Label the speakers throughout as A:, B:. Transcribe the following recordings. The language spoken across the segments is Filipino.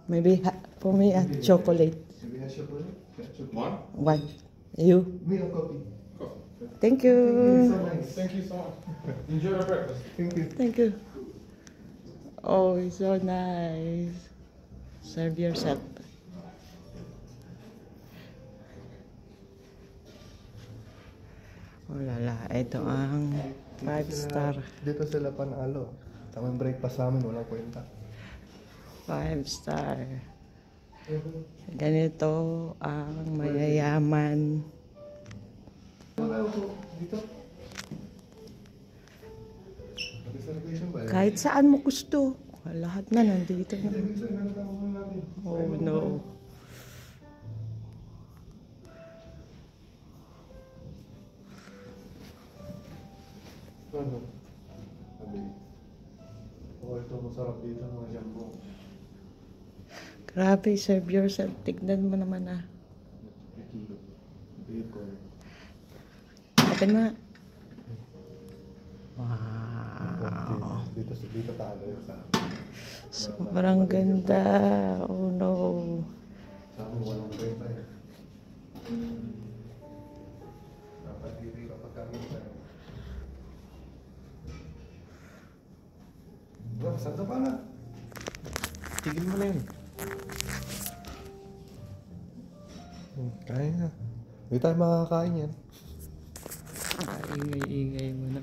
A: Maybe for me a chocolate.
B: Maybe a chocolate?
C: One?
A: One. You?
B: Me a coffee.
A: Thank you.
B: So nice.
C: Thank you so much. Enjoy your breakfast.
B: Thank you.
A: Thank you. Oh, it's so nice. Serve yourself. Oh lala, ito ang 5-star.
B: Dito sila panalo. Tamang breakfast namin, walang kwenta.
A: 5-star. Ganito ang mayayaman.
B: Dito? Reservation ba?
A: Kahit saan mo gusto. Lahat na nandito na. Oh no.
B: Ano? Sabi. Oh, ito masarap dito mga jambong.
A: Grabe, serve yourself. Tignan mo naman ah.
B: Bacon.
A: Atin na. Wow.
B: Dito tayo sa
A: Sobrang ganda. Oh no.
B: sa amin walang kwenta eh. Dapat dito kapag kami tayo. Bro, saan ka na? Tigil mo na yun. Kaya na. Hindi tayo makakain yan.
A: Ingay-ingay mo na.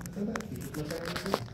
B: Ito na, tigil na tayo.